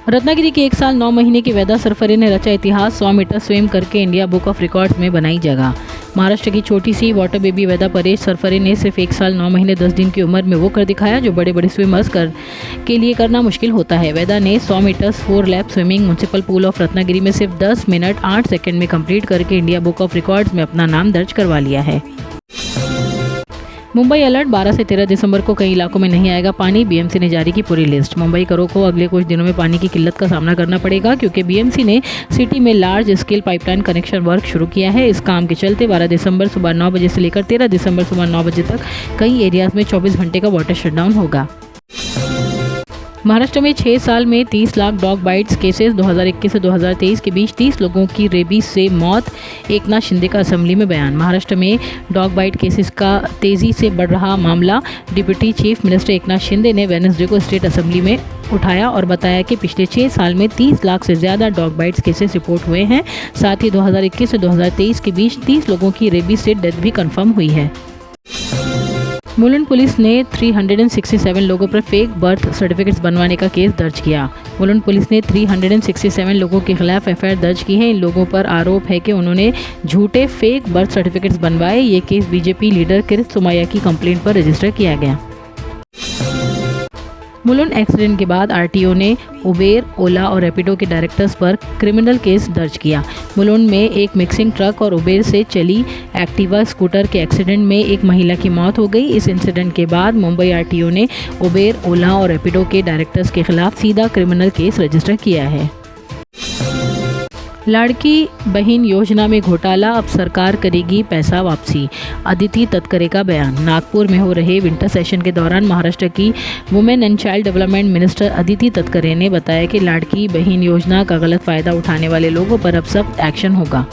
रत्नागिरी के 1 साल 9 महीने की वैदा सरफरी ने रचा इतिहास, 100 मीटर स्विम करके इंडिया बुक ऑफ रिकॉर्ड्स में बनाई जगह। महाराष्ट्र की छोटी सी वाटर बेबी वैदा परेश सरफरी ने सिर्फ 1 साल 9 महीने 10 दिन की उम्र में वो कर दिखाया जो बड़े बड़े स्विमर्स के लिए करना मुश्किल होता है। वैदा ने 100 metres 4 lap swimming municipal pool of Ratnagiri में सिर्फ 10 मिनट 8 सेकंड में कंप्लीट करके इंडिया बुक ऑफ रिकॉर्ड्स में अपना नाम दर्ज करवा लिया है। मुंबई अलर्ट, 12 से 13 दिसंबर को कई इलाकों में नहीं आएगा पानी, बीएमसी ने जारी की पूरी लिस्ट। मुंबई करों को अगले कुछ दिनों में पानी की किल्लत का सामना करना पड़ेगा क्योंकि बीएमसी ने सिटी में large scale pipeline connection work शुरू किया है। इस काम के चलते 12 दिसंबर सुबह 9 बजे से लेकर 13 दिसंबर सुबह 9 बजे तक कई एरियाज में 24 घंटे का वाटर शटडाउन होगा। महाराष्ट्र में 6 साल में 30 लाख डॉग बाइट्स केसेस, 2021 से 2023 के बीच 30 लोगों की रेबीज से मौत, एकनाथ शिंदे का असेंबली में बयान। महाराष्ट्र में डॉग बाइट केसेस का तेजी से बढ़ रहा मामला deputy chief minister Eknath Shinde ने वेडनेसडे को स्टेट असेंबली में उठाया और बताया कि पिछले 6 साल में 30 लाख से ज़्यादा डॉग बाइट्स केसेस रिपोर्ट हुए हैं। साथ ही 2021 से 2023 के बीच 30 लोगों की रेबीज से डेथ भी कन्फर्म हुई है। मुलुंड पुलिस ने 367 लोगों पर फेक बर्थ सर्टिफिकेट्स बनवाने का केस दर्ज किया। मुलुंड पुलिस ने 367 लोगों के खिलाफ एफआईआर दर्ज की है। इन लोगों पर आरोप है कि उन्होंने झूठे फेक बर्थ सर्टिफिकेट्स बनवाए। ये केस बीजेपी लीडर किरित सोमैया की कंप्लेंट पर रजिस्टर किया गया। मुलुंड एक्सीडेंट के बाद आरटीओ ने उबेर, ओला और रैपिडो के डायरेक्टर्स पर क्रिमिनल केस दर्ज किया। मुलुंड में एक मिक्सिंग ट्रक और उबेर से चली एक्टिवा स्कूटर के एक्सीडेंट में एक महिला की मौत हो गई। इस इंसिडेंट के बाद मुंबई आरटीओ ने उबेर, ओला और रैपिडो के डायरेक्टर्स के खिलाफ सीधा क्रिमिनल केस रजिस्टर किया है। लाड़की बहन योजना में घोटाला, अब सरकार करेगी पैसा वापसी, अदिति तटकरे का बयान। नागपुर में हो रहे विंटर सेशन के दौरान महाराष्ट्र की women and child development minister Aditi Tatkare ने बताया कि लाड़की बहन योजना का गलत फायदा उठाने वाले लोगों पर अब सख्त एक्शन होगा।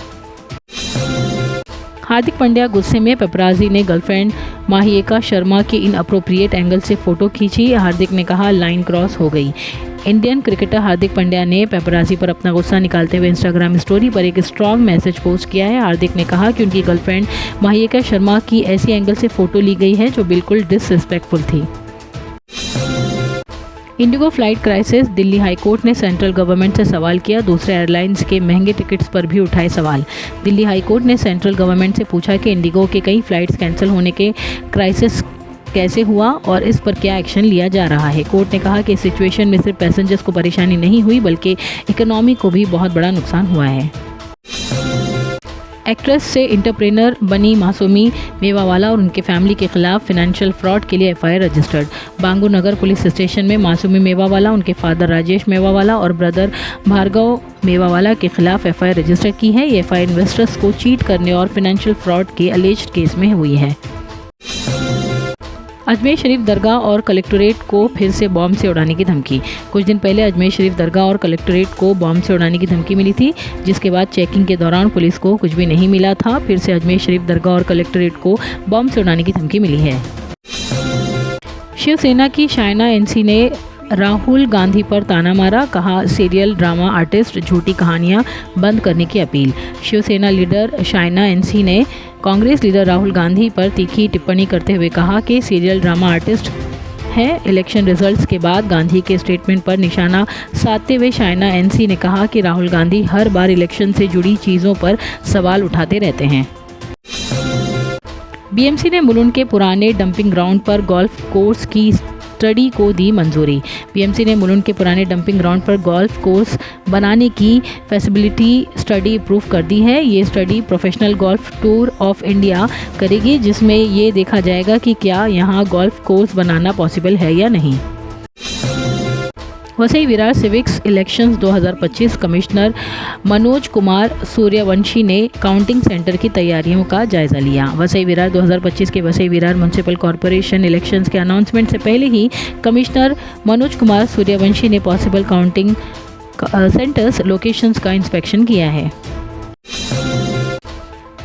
हार्दिक पांड्या गुस्से में, पेपराजी ने गर्लफ्रेंड माहिएका शर्मा के इनअप्रोप्रिएट एंगल से फोटो खींची। हार्दिक ने कहा लाइन क्रॉस हो गई। इंडियन क्रिकेटर हार्दिक पांड्या ने पेपराजी पर अपना गुस्सा निकालते हुए इंस्टाग्राम स्टोरी पर एक स्ट्रॉन्ग मैसेज पोस्ट किया है। हार्दिक ने कहा कि उनकी गर्लफ्रेंड माहिएका शर्मा की ऐसी एंगल से फोटो ली गई है जो बिल्कुल डिसरिस्पेक्टफुल थी। Indigo flight crisis, Delhi high court ने सेंट्रल गवर्नमेंट से सवाल किया। दूसरे एयरलाइंस के महंगे टिकट्स पर भी उठाए सवाल। दिल्ली हाईकोर्ट ने सेंट्रल गवर्नमेंट से पूछा कि इंडिगो के कई फ्लाइट्स कैंसिल होने के क्राइसिस कैसे हुआ और इस पर क्या एक्शन लिया जा रहा है। कोर्ट ने कहा कि इस सिचुएशन में सिर्फ पैसेंजर्स को परेशानी नहीं हुई बल्कि इकोनॉमी को भी बहुत बड़ा नुकसान हुआ है। एक्ट्रेस से एंटरप्रेन्योर बनी मासूमी मेवावाला और उनके फैमिली के खिलाफ फाइनेंशियल फ्रॉड के लिए एफआईआर रजिस्टर्ड। बांगू नगर पुलिस स्टेशन में मासूमी मेवावाला, उनके फादर राजेश मेवावाला और ब्रदर भार्गव मेवावाला के खिलाफ एफआईआर रजिस्टर की है। ये एफआईआर इन्वेस्टर्स को चीट करने और फाइनेंशियल फ्रॉड के अलेज्ड केस में हुई है। अजमेर शरीफ दरगाह और कलेक्टोरेट को फिर से बॉम्ब से उड़ाने की धमकी। कुछ दिन पहले अजमेर शरीफ दरगाह और कलेक्टोरेट को बॉम्ब से उड़ाने की धमकी मिली थी, जिसके बाद चेकिंग के दौरान पुलिस को कुछ भी नहीं मिला था। फिर से अजमेर शरीफ दरगाह और कलेक्टोरेट को बॉम्ब से उड़ाने की धमकी मिली है। शिवसेना की शायना एनसी ने राहुल गांधी पर ताना मारा, कहा सीरियल ड्रामा आर्टिस्ट, झूठी कहानियां बंद करने की appeal. Shiv Sena leader Shaina NC ने कांग्रेस लीडर राहुल गांधी पर तीखी टिप्पणी करते हुए कहा कि सीरियल ड्रामा आर्टिस्ट है। इलेक्शन रिजल्ट्स के बाद गांधी के स्टेटमेंट पर निशाना साधते हुए शायना एनसी ने कहा कि राहुल गांधी हर बार इलेक्शन से जुड़ी चीज़ों पर सवाल उठाते रहते हैं। बीएमसी ने मुलुंड के पुराने डंपिंग ग्राउंड पर गोल्फ कोर्स की स्टडी को दी मंजूरी। बीएमसी ने मुलुंड के पुराने डंपिंग ग्राउंड पर गोल्फ कोर्स बनाने की फैसिबिलिटी स्टडी अप्रूव कर दी है। ये study professional golf tour of India करेगी, जिसमें ये देखा जाएगा कि क्या यहाँ गोल्फ कोर्स बनाना पॉसिबल है या नहीं। Vasai Virar civics elections 2025 commissioner Manoj Kumar Suryavanshi ने काउंटिंग सेंटर की तैयारियों का जायजा लिया। वसई विरार 2025 के Vasai Virar municipal corporation elections के अनाउंसमेंट से पहले ही कमिश्नर मनोज कुमार सूर्यवंशी ने पॉसिबल काउंटिंग सेंटर्स लोकेशंस का इंस्पेक्शन किया है।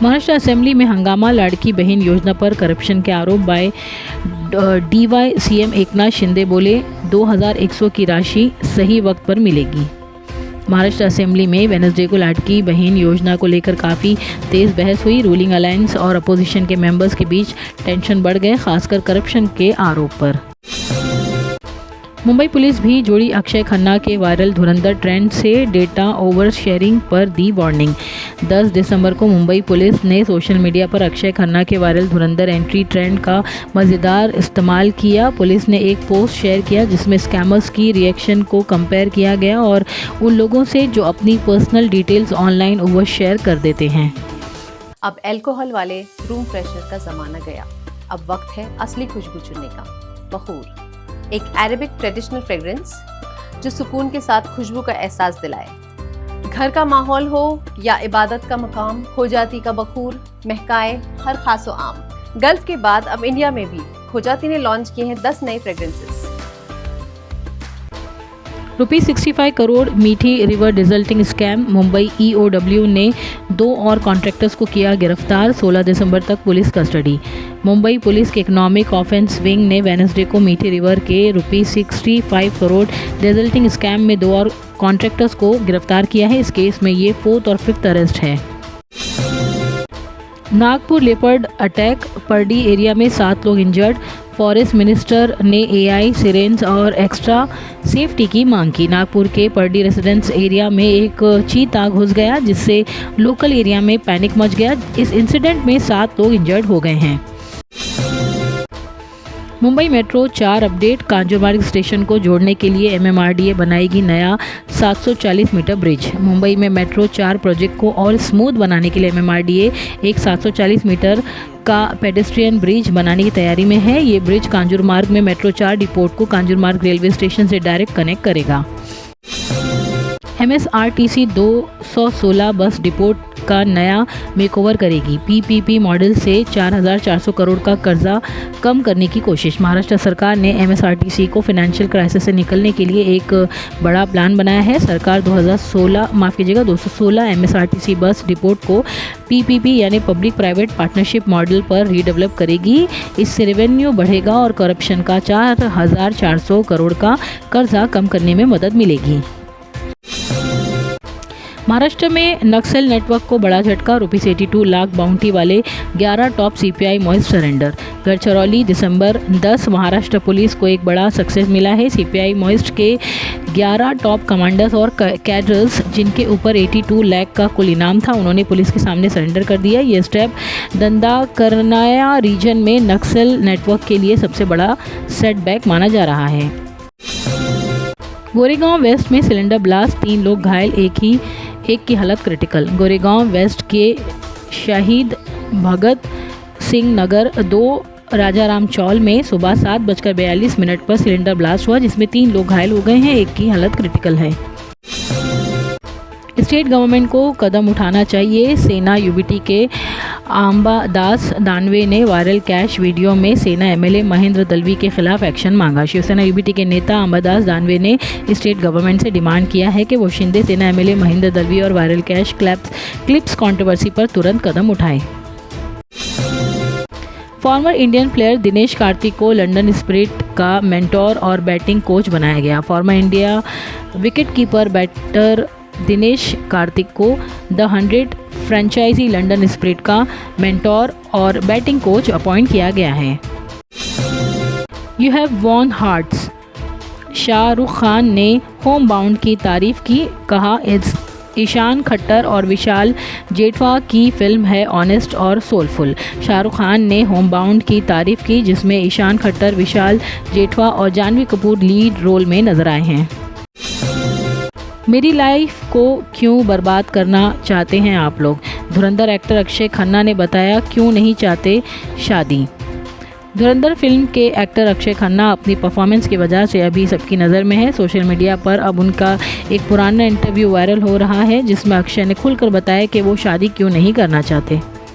महाराष्ट्र असेंबली में हंगामा, लाड़की बहन योजना पर करप्शन के आरोप by DY CM Eknath Shinde बोले 2100 की राशि सही वक्त पर मिलेगी। महाराष्ट्र असेंबली में वेडनेसडे को लाड़की बहन योजना को लेकर काफ़ी तेज़ बहस हुई। रूलिंग अलायंस और अपोजिशन के मेंबर्स के बीच टेंशन बढ़ गए, खासकर करप्शन के आरोप पर। मुंबई पुलिस भी जुड़ी अक्षय खन्ना के वायरल धुरंधर ट्रेंड से, डेटा ओवर शेयरिंग पर दी वार्निंग। 10 दिसंबर को मुंबई पुलिस ने सोशल मीडिया पर अक्षय खन्ना के वायरल धुरंधर एंट्री ट्रेंड का मज़ेदार इस्तेमाल किया। पुलिस ने एक पोस्ट शेयर किया जिसमें स्कैमर्स की रिएक्शन को कंपेयर किया गया और उन लोगों से जो अपनी personal details online over share कर देते हैं। अब अल्कोहल वाले रूम फ्रेशनर का ज़माना गया। अब वक्त है असली खुशबू चुनने का। बखूर, एक अरेबिक ट्रेडिशनल फ्रेग्रेंस जो सुकून के साथ खुशबू का एहसास दिलाए। घर का माहौल हो या इबादत का मकाम, खोजाती का बखूर महकाए हर खासो आम। गल्फ के बाद अब इंडिया में भी खोजाती ने लॉन्च किए हैं 10 नए फ्रेग्रेंसेस। ₹65 करोड़ मीठी रिवर डिसल्टिंग स्कैम, मुंबई EOW ने 2 और कॉन्ट्रैक्टर्स को किया गिरफ्तार। 16 दिसंबर तक पुलिस कस्टडी। मुंबई पुलिस के इकोनॉमिक ऑफेंस विंग ने वेडनेसडे को मीठी रिवर के ₹65 करोड़ डिसल्टिंग स्कैम में 2 और कॉन्ट्रैक्टर्स को गिरफ्तार किया है। इस केस में ये 4th और 5th अरेस्ट है। नागपुर लेपर्ड अटैक, पर्डी एरिया में 7 लोग इंजर्ड। फॉरेस्ट मिनिस्टर ने AI सिरेंस और एक्स्ट्रा सेफ्टी की मांग की। नागपुर के पर्डी रेजिडेंस एरिया में एक चीता घुस गया जिससे लोकल एरिया में पैनिक मच गया। इस इंसिडेंट में 7 लोग इंजर्ड हो गए हैं। Mumbai metro 4 update, Kanjurmarg station को जोड़ने के लिए MMRDA बनाएगी नया 740 मीटर ब्रिज। मुंबई में मेट्रो 4 प्रोजेक्ट को और स्मूथ बनाने के लिए MMRDA एक 740 मीटर का पेडेस्ट्रियन ब्रिज बनाने की तैयारी में है। ये ब्रिज कांजूरमार्ग में मेट्रो 4 डिपोट को कांजूरमार्ग रेलवे स्टेशन से डायरेक्ट कनेक्ट करेगा। MSRTC 216 बस डिपोट का नया मेकओवर करेगी। PPP मॉडल से 4,400 करोड़ का कर्जा कम करने की कोशिश। महाराष्ट्र सरकार ने MSRTC को फाइनेंशियल क्राइसिस से निकलने के लिए एक बड़ा प्लान बनाया है। सरकार 216 MSRTC बस डिपोट को PPP यानी पब्लिक प्राइवेट पार्टनरशिप मॉडल पर रीडेवलप करेगी। इससे रेवेन्यू बढ़ेगा और करप्शन का 4,400 करोड़ का कर्जा कम करने में मदद मिलेगी। महाराष्ट्र में नक्सल नेटवर्क को बड़ा झटका, ₹82 लाख बाउंटी वाले 11 top CPI Maoist surrender. Gadchiroli दिसंबर 10 महाराष्ट्र पुलिस को एक बड़ा सक्सेस मिला है। CPI मॉइस्ट के 11 टॉप कमांडर्स और कैडर्स जिनके ऊपर 82 लाख का कुल इनाम था, उन्होंने पुलिस के सामने सरेंडर कर दिया। ये स्टेप दंडाकरनाया रीजन में नक्सल नेटवर्क के लिए सबसे बड़ा सेटबैक माना जा रहा है। गोरेगांव वेस्ट में सिलेंडर ब्लास्ट, 3 लोग घायल, एक की हालत क्रिटिकल। गोरेगांव वेस्ट के शहीद भगत सिंह नगर 2 राजाराम चौल में सुबह 7:42 पर सिलेंडर ब्लास्ट हुआ जिसमें 3 लोग घायल हो गए हैं, एक की हालत क्रिटिकल है। स्टेट गवर्नमेंट को कदम उठाना चाहिए, सेना UBT के अंबादास दानवे ने वायरल कैश वीडियो में सेना MLA महेंद्र दलवी के खिलाफ एक्शन मांगा। शिवसेना UBT के नेता अंबादास दानवे ने स्टेट गवर्नमेंट से डिमांड किया है कि वो शिंदे सेना MLA महेंद्र दलवी और वायरल कैश क्लिप्स कंट्रोवर्सी पर तुरंत कदम उठाए। Former Indian player Dinesh Karthik को लंदन स्पिरिट का मेंटोर और बैटिंग कोच बनाया गया। Former India wicketkeeper batter Dinesh Karthik को द 100 फ्रेंचाइजी लंदन स्पिरिट का मेंटोर और बैटिंग कोच अपॉइंट किया गया है। You have won hearts, Shahrukh Khan ने होम बाउंड की तारीफ की, कहा ईशान खट्टर और विशाल जेठवा की फिल्म है ऑनेस्ट और सोलफुल। शाहरुख खान ने होम बाउंड की तारीफ की जिसमें ईशान खट्टर, विशाल जेठवा और जानवी कपूर लीड रोल में नजर आए हैं। मेरी लाइफ को क्यों बर्बाद करना चाहते हैं आप लोग? धुरंधर एक्टर अक्षय खन्ना ने बताया क्यों नहीं चाहते शादी। धुरंधर फिल्म के एक्टर अक्षय खन्ना अपनी परफॉर्मेंस की वजह से अभी सबकी नज़र में है। सोशल मीडिया पर अब उनका एक पुराना इंटरव्यू वायरल हो रहा है जिसमें अक्षय ने खुलकर बताया कि वो शादी क्यों नहीं करना चाहते।